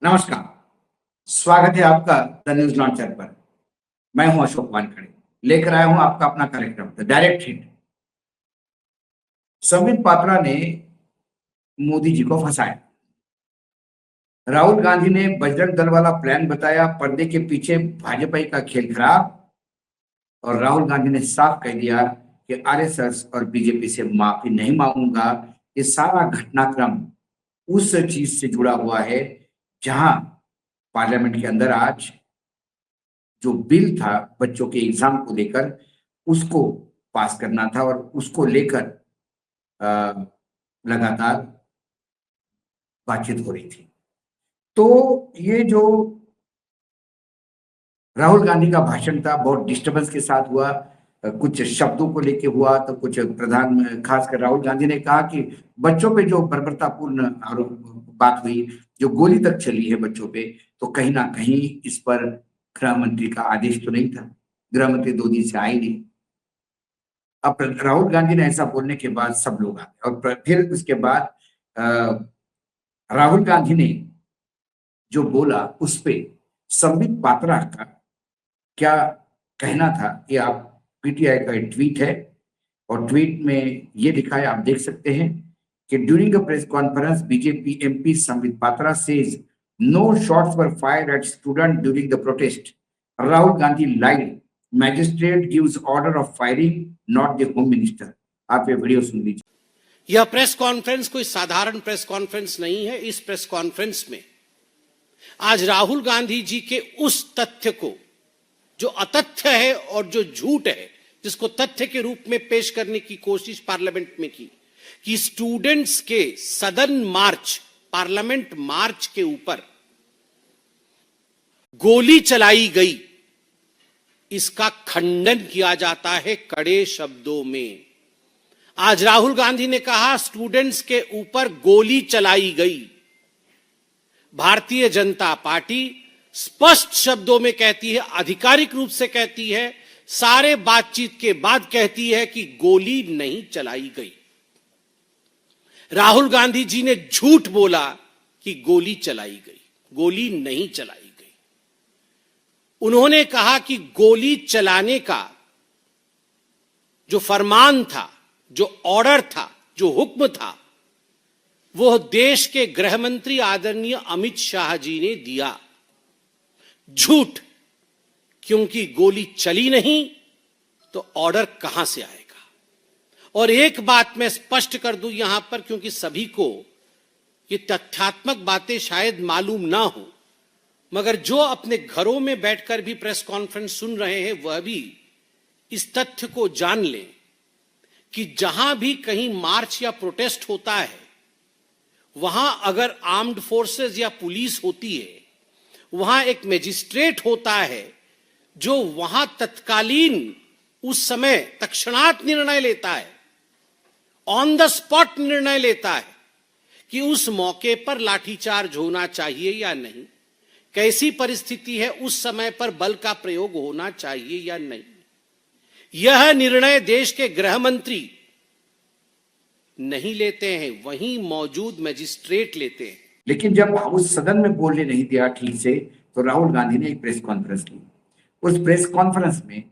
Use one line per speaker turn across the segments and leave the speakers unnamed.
नमस्कार। स्वागत है आपका द न्यूज लॉन्चर पर। मैं हूं अशोक वानखड़े, लेकर आया हूं आपका अपना कार्यक्रम the direct hit. Sambit Patra ने मोदी जी को फंसाया। राहुल गांधी ने बजरंग दल वाला प्लान बताया, पर्दे के पीछे भाजपा का खेल खराब। और राहुल गांधी ने साफ कह दिया कि आरएसएस और बीजेपी से माफी नहीं मांगूंगा। ये सारा घटनाक्रम उस चीज से जुड़ा हुआ है जहां पार्लियामेंट के अंदर आज जो बिल था बच्चों के एग्जाम को लेकर, उसको पास करना था और उसको लेकर लगातार बातचीत हो रही थी। तो ये जो राहुल गांधी का भाषण था बहुत डिस्टर्बेंस के साथ हुआ। कुछ शब्दों को लेके हुआ तो कुछ खासकर राहुल गांधी ने कहा कि बच्चों पे जो बर्बरतापूर्ण बात हुई, जो गोली तक चली है बच्चों पे, तो कहीं ना कहीं इस पर गृह मंत्री का आदेश तो नहीं था। गृह मंत्री 2 दिन से आए नहीं। अब राहुल गांधी ने ऐसा बोलने के बाद सब लोग आ गए और फिर उसके बाद राहुल गांधी ने जो बोला उस पे संबित पात्रा का क्या कहना था, ये आप पीटीआई का ट्वीट है और ट्वीट में ये लिखा है, आप देख सकते हैं कि during a press conference BJP MP Sambit Patra says no shots were fired at student during the protest. Rahul Gandhi lied, magistrate gives order of firing, not the home minister. आप ये वीडियो सुन लीजिए।
यह प्रेस कॉन्फ्रेंस कोई साधारण प्रेस कॉन्फ्रेंस नहीं है। इस press conference में आज राहुल गांधी जी के उस तथ्य को, जो अतथ्य है और जो झूठ है, जिसको तथ्य के रूप में पेश करने की कोशिश पार्लियामेंट में की कि स्टूडेंट्स के सदन मार्च, पार्लियामेंट मार्च के ऊपर गोली चलाई गई, इसका खंडन किया जाता है कड़े शब्दों में। आज राहुल गांधी ने कहा स्टूडेंट्स के ऊपर गोली चलाई गई। भारतीय जनता पार्टी स्पष्ट शब्दों में कहती है, आधिकारिक रूप से कहती है, सारे बातचीत के बाद कहती है कि गोली नहीं चलाई गई। राहुल गांधी जी ने झूठ बोला कि गोली चलाई गई, गोली नहीं चलाई गई। उन्होंने कहा कि गोली चलाने का जो फरमान था, जो ऑर्डर था, जो हुक्म था, वो देश के गृह मंत्री आदरणीय अमित शाह जी ने दिया। झूठ, क्योंकि गोली चली नहीं तो ऑर्डर कहां से आएगा। और एक बात मैं स्पष्ट कर दूं यहां पर, क्योंकि सभी को ये तथ्यात्मक बातें शायद मालूम ना हो, मगर जो अपने घरों में बैठकर भी प्रेस कॉन्फ्रेंस सुन रहे हैं वह भी इस तथ्य को जान लें कि जहां भी कहीं मार्च या प्रोटेस्ट होता है, वहां अगर आर्म्ड फोर्सेस या पुलिस होती है, वहां एक मजिस्ट्रेट होता है जो वहां तत्कालीन उस समय तत्क्षणात निर्णय लेता है, ऑन द स्पॉट निर्णय लेता है कि उस मौके पर लाठीचार्ज होना चाहिए या नहीं, कैसी परिस्थिति है, उस समय पर बल का प्रयोग होना चाहिए या नहीं। यह निर्णय देश के गृह मंत्री नहीं लेते हैं, वहीं मौजूद मजिस्ट्रेट लेते हैं।
लेकिन जब उस सदन में बोलने नहीं दिया ठीक से, तो राहुल गांधी ने एक प्रेस कॉन्फ्रेंस की। उस प्रेस कॉन्फ्रेंस में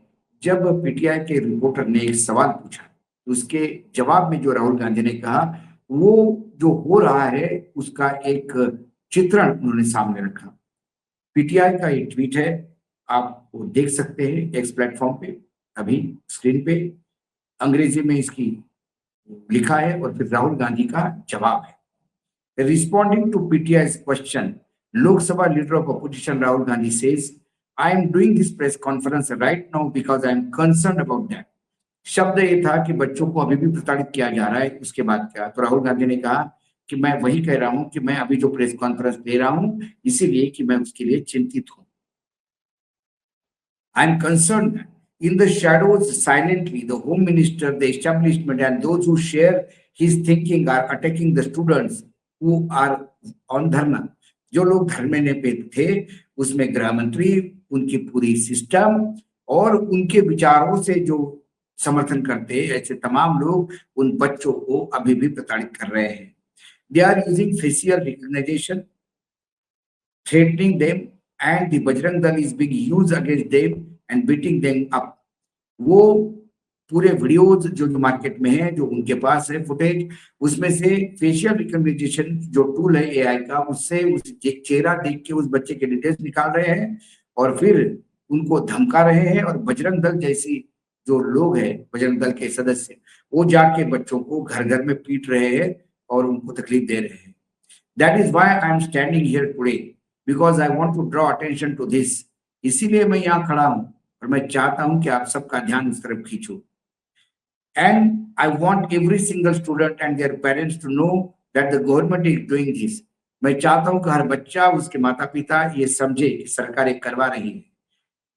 जब पीटीआई के रिपोर्टर ने एक सवाल पूछा, तो उसके जवाब में जो राहुल गांधी ने कहा, वो जो हो रहा है उसका एक चित्रण उन्होंने सामने रखा। पीटीआई का एक ट्वीट है, आप वो देख सकते हैं एक्स प्लेटफॉर्म पे, अभी स्क्रीन पे अंग्रेजी में इसकी लिखा है और फिर राहुल गांधी का जवाब है। Responding to PTI's question, Lok Sabha Leader of Opposition Rahul Gandhi says, "I am doing this press conference right now because I am concerned about that." शब्द ये था कि बच्चों को अभी भी प्रताड़ित किया जा रहा है। उसके बाद क्या, तो राहुल गांधी ने कहा कि मैं वही कह रहा हूं कि मैं अभी जो प्रेस कॉन्फ्रेंस दे रहा हूं इसीलिए कि मैं उसके लिए चिंतित हूं। I am concerned that in the shadows, silently, the Home Minister, the establishment, and those who share his thinking are attacking the students who are on धरना। जो लोग धरने पे थे उसमें गृह मंत्री, उनकी पूरी सिस्टम और उनके विचारों से जो समर्थन करते हैं, ऐसे तमाम लोग उन बच्चों को अभी भी प्रताड़ित कर रहे हैं। They are using facial recognition threatening them, and the Bajrang Dal is being used against them and beating them up. वो पूरे वीडियोज जो मार्केट में है, जो उनके पास है फुटेज, उसमें से फेशियल रिकग्निशन जो टूल है एआई का, उससे उस चेहरा देख के उस बच्चे के डिटेल्स निकाल रहे हैं और फिर उनको धमका रहे हैं। और बजरंग दल जैसी जो लोग हैं, बजरंग दल के सदस्य, वो जाके बच्चों को घर घर में पीट रहे हैं और उनको तकलीफ दे रहे हैं। That is why I am standing here today, because I want to draw attention to this. इसीलिए मैं यहाँ खड़ा हूँ और मैं चाहता हूँ कि आप सबका ध्यान उस तरफ खींचो। And I want every single student and their parents to know that the government is doing this. मैं चाहता हूं कि हर बच्चा, उसके माता पिता ये समझे कि सरकार एक करवा रही है।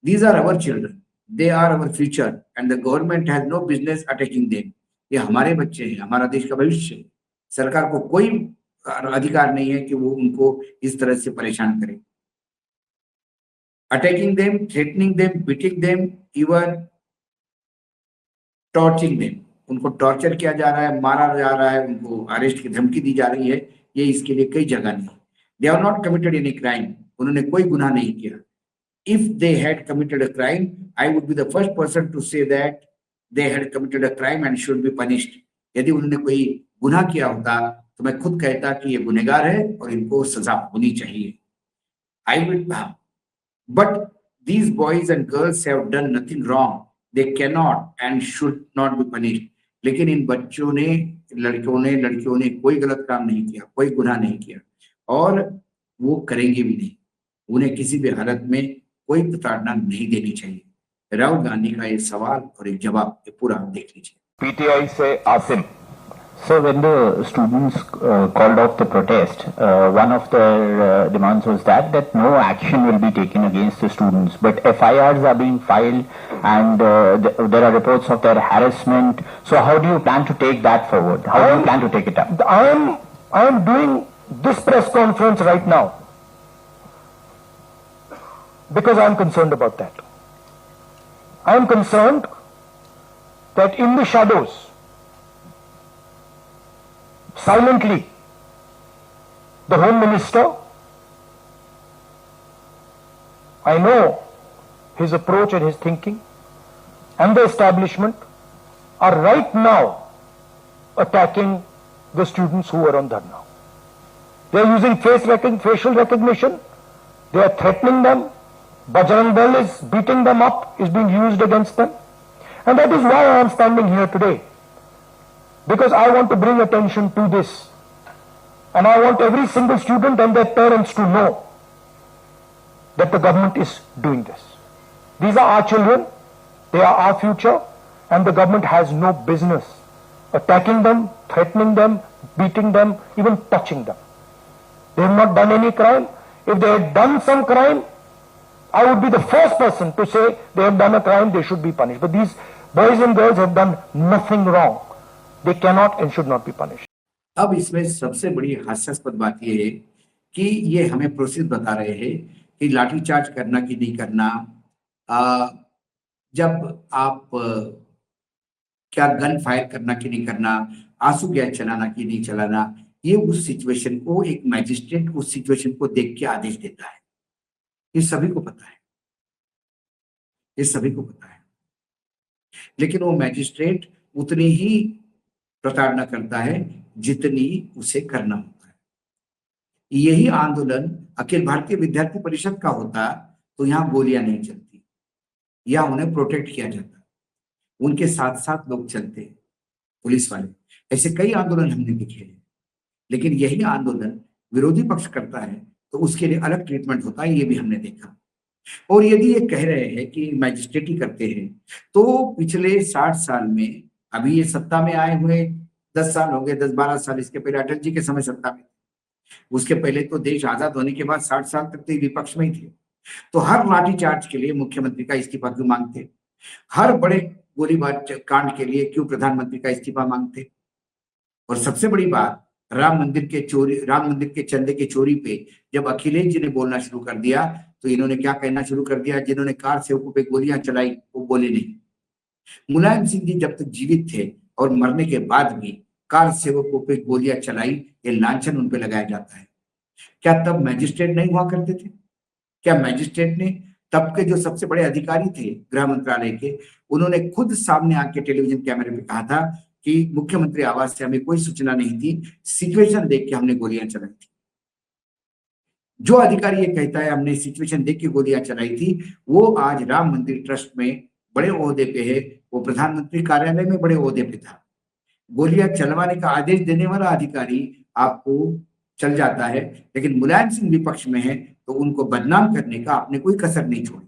These are our children, they are our future, and the government has no business attacking them. ये हमारे बच्चे हैं, हमारा देश का भविष्य है। सरकार को कोई अधिकार नहीं है कि वो उनको इस तरह से परेशान करे। Attacking them, threatening them, beating them, even torching them, उनको टॉर्चर किया जा रहा है, मारा जा रहा है, उनको अरेस्ट की धमकी दी जा रही है। ये इसके लिए कई जगह नहीं। They are not committed any crime, उन्होंने कोई गुनाह नहीं किया। If they had committed a crime, I would be the first person to say that they had committed a crime and should be punished. यदि उन्होंने कोई गुनाह किया होता तो मैं खुद कहता कि ये गुनहगार है और इनको सजा होनी चाहिए। I will, but these boys and girls have done nothing wrong, they cannot and should not be punished। लेकिन इन बच्चों ने, लड़कियों ने कोई गलत काम नहीं किया, कोई गुनाह नहीं किया और वो करेंगे भी नहीं। उन्हें किसी भी हालत में कोई प्रताड़ना नहीं देनी चाहिए। राहुल गांधी का ये सवाल और एक जवाब, ये पूरा देख लीजिए।
पीटीआई से Asim. So when the students called off the protest, one of their demands was that no action will be taken against the students, but FIRs are being filed and there are reports of their harassment. So how do you plan to take that forward? How do you plan to take it up?
I am doing this press conference right now because I am concerned about that. I am concerned that in the shadows, silently, the Home Minister, I know his approach and his thinking, and the establishment are right now attacking the students who are on dharna. They are using facial recognition, they are threatening them, Bajrang Dal is beating them up, is being used against them, and that is why I am standing here today. Because I want to bring attention to this, and I want every single student and their parents to know that the government is doing this. These are our children, they are our future, and the government has no business attacking them, threatening them, beating them, even touching them. They have not done any crime. If they had done some crime, I would be the first person to say they have done a crime, they should be punished. But these boys and girls have done nothing wrong. They cannot and should not be punished.
अब इसमें सबसे बड़ी हास्यास्पद बात यह है कि ये हमें प्रोसेस बता रहे हैं कि लाठीचार्ज करना कि नहीं करना, जब आप क्या गन फायर करना कि नहीं करना, आंसू गैस चलाना कि नहीं चलाना, ये उस सिचुएशन को, एक मैजिस्ट्रेट उस सिचुएशन को देख के आदेश देता है। ये सभी को पता है, ये सभी को पता है, लेकिन वो मैजिस्ट्रेट उतनी ही प्रताड़ना करता है जितनी उसे करना होता है। यही आंदोलन अखिल भारतीय विद्यार्थी परिषद का होता तो यहाँ गोलियां नहीं चलती, या उन्हें प्रोटेक्ट किया जाता, उनके साथ साथ लोग चलते, पुलिस वाले। ऐसे कई आंदोलन हमने देखे हैं, लेकिन यही आंदोलन विरोधी पक्ष करता है तो उसके लिए अलग ट्रीटमेंट होता है, ये भी हमने देखा। और यदि ये कह रहे हैं कि मैजिस्ट्रेट ही करते हैं, तो पिछले 60 साल में, अभी ये सत्ता में आए हुए 10 साल हो गए, 10-12 साल, इसके पहले अटल जी के समय सत्ता में, उसके पहले तो देश आजाद होने के बाद 60 साल तक तो विपक्ष में ही थे। तो हर लाठीचार्ज के लिए मुख्यमंत्री का इस्तीफा क्यों मांगते? हर बड़े गोलीबार कांड के लिए क्यों प्रधानमंत्री का इस्तीफा मांगते? और सबसे बड़ी बात, राम मंदिर के चंदे की चोरी पे जब अखिलेश जी ने बोलना शुरू कर दिया तो इन्होंने क्या कहना शुरू कर दिया? जिन्होंने कार सेवकों पे गोलियां चलाई वो बोले नहीं। मुलायम सिंह जी जब तक जीवित थे और मरने के बाद भी कार सेवकों पे गोलियां चलाई, ये लांछन उन पे लगाया जाता है। क्या तब मैजिस्ट्रेट नहीं हुआ करते थे? क्या मैजिस्ट्रेट ने, तब के जो सबसे बड़े अधिकारी थे गृह मंत्रालय के, उन्होंने खुद सामने आके टेलीविजन कैमरे पे कहा था कि मुख्यमंत्री आवास से हमें कोई सूचना नहीं थी, सिचुएशन देख के हमने गोलियां चलाई थी। जो अधिकारी ये कहता है हमने सिचुएशन देख के गोलियां चलाई थी, वो आज राम मंदिर ट्रस्ट में बड़े ओहदे पे है, वो प्रधानमंत्री कार्यालय में बड़े ओहदे पे था। गोलियां चलवाने का आदेश देने वाला अधिकारी आपको चल जाता है, लेकिन मुलायम सिंह विपक्ष में है तो उनको बदनाम करने का आपने कोई कसर नहीं छोड़ी।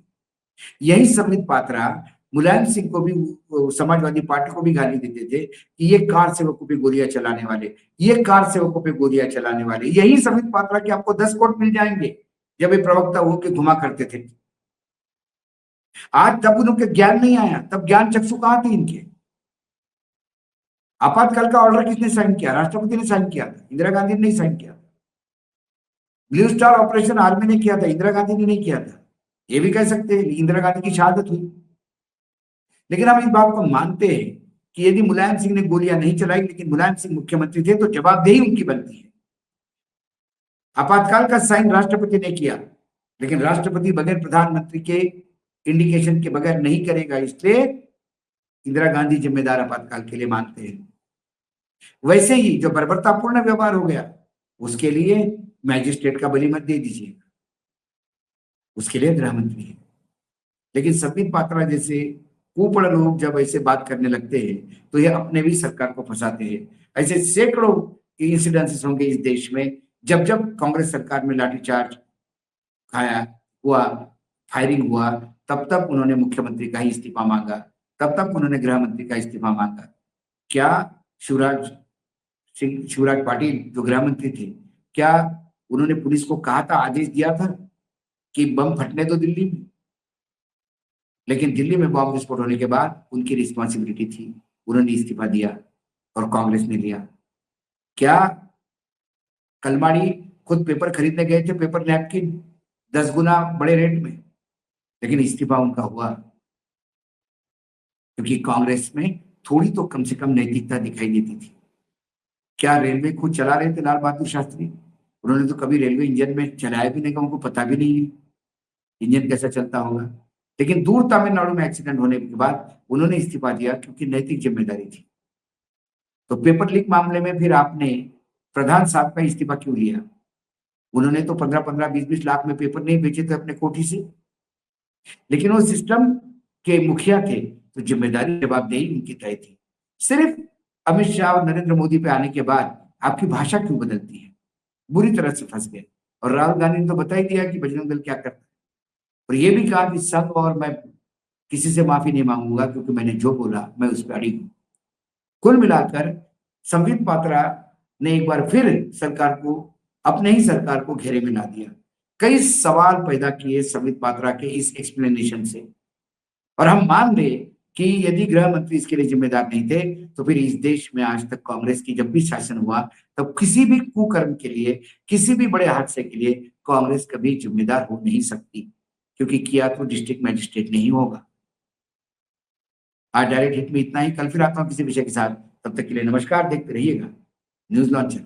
यही संबित पात्रा मुलायम सिंह को भी, समाजवादी पार्टी को भी गाली देते थे कि ये कार सेवकों पे गोलियां चलाने वाले, ये कार सेवकों पे गोलियां चलाने वाले। यही संबित पात्रा के आपको 10 कोट मिल जाएंगे जब ये प्रवक्ता होकर घुमा करते थे। आज तब उनके ज्ञान नहीं आया, तब ज्ञान चक्षु कहां थे इनके? आपातकाल का ऑर्डर किसने साइन किया? राष्ट्रपति ने साइन किया था, इंदिरा गांधी ने नहीं साइन किया था। ब्लू स्टार ऑपरेशन आर्मी ने किया था, इंदिरा गांधी ने नहीं किया था। ये भी कह सकते हैं इंदिरा गांधी की शहादत हुई। लेकिन हम इस बात को मानते हैं कि यदि मुलायम सिंह ने गोलियां नहीं चलाई, लेकिन मुलायम सिंह मुख्यमंत्री थे, तो जवाबदेही उनकी बनती है। आपातकाल का साइन राष्ट्रपति ने किया, लेकिन राष्ट्रपति बगैर प्रधानमंत्री के इंडिकेशन के बगैर नहीं करेगा, इसलिए इंदिरा गांधी जिम्मेदार आपातकाल के लिए मानते हैं। वैसे ही जो बर्बरतापूर्ण व्यवहार हो गया, उसके लिए मैजिस्ट्रेट का बलि मत दे दीजिए, उसके लिए गृह मंत्री है। लेकिन संबित पात्रा जैसे कुपड़ लोग जब ऐसे बात करने लगते हैं तो ये अपने भी सरकार को फंसाते हैं। ऐसे सैकड़ों इंसिडेंसेस होंगे इस देश में, जब जब कांग्रेस सरकार में लाठीचार्ज खाया हुआ, फायरिंग हुआ, तब तब उन्होंने मुख्यमंत्री का ही इस्तीफा मांगा, तब तक उन्होंने गृह मंत्री का इस्तीफा मांगा। क्या शिवराज पाटिल जो गृह मंत्री थे, क्या उन्होंने पुलिस को कहा था, आदेश दिया था कि बम फटने दो दिल्ली में? लेकिन दिल्ली में बम विस्फोट होने के बाद उनकी रिस्पॉन्सिबिलिटी थी, उन्होंने इस्तीफा दिया और कांग्रेस ने लिया। क्या कलमाड़ी खुद पेपर खरीदने गए थे, पेपर नैपकिन 10 गुना बड़े रेट में, लेकिन इस्तीफा उनका हुआ क्योंकि कांग्रेस में थोड़ी तो कम से कम नैतिकता दिखाई देती थी। क्या रेलवे खुद चला रहे थे लाल बहादुर शास्त्री? उन्होंने तो कभी रेलवे इंजन में चलाया भी नहीं, उनको पता भी नहीं है इंजन कैसा चलता होगा। लेकिन दूर तमिलनाडु में एक्सीडेंट होने के बाद उन्होंने इस्तीफा दिया क्योंकि नैतिक जिम्मेदारी थी। तो पेपर लीक मामले में फिर आपने प्रधान साहब का इस्तीफा क्यों लिया? उन्होंने तो 15-15, 20-20 लाख में पेपर नहीं बेचे थे अपने कोठी से, लेकिन वो सिस्टम के मुखिया थे तो जिम्मेदारी, जवाबदेही उनकी तय थी। सिर्फ अमित शाह और नरेंद्र मोदी पे आने के बाद आपकी भाषा क्यों बदलती है? बुरी तरह से फंस गए। और राहुल गांधी ने तो बता ही दिया कि बजरंग दल क्या करता है, और ये भी कहा कि संघ और मैं किसी से माफी नहीं मांगूंगा क्योंकि मैंने जो बोला मैं उस पर अड़ी हूं। कुल मिलाकर संबित पात्रा ने एक बार फिर सरकार को, अपने ही सरकार को घेरे में ला दिया। कई सवाल पैदा किए संबित पात्रा के इस एक्सप्लेनेशन से, और हम मान ले कि यदि गृह मंत्री इसके लिए जिम्मेदार नहीं थे तो फिर इस देश में आज तक कांग्रेस की जब भी शासन हुआ तब किसी भी कुकर्म के लिए, किसी भी बड़े हादसे के लिए कांग्रेस कभी जिम्मेदार हो नहीं सकती, क्योंकि किया तो डिस्ट्रिक्ट मैजिस्ट्रेट नहीं होगा। आज डायरेक्ट हिट में इतना ही, कल फिर आता हूं किसी विषय के साथ। तब तक के लिए नमस्कार, देखते रहिएगा न्यूज लॉन्चर।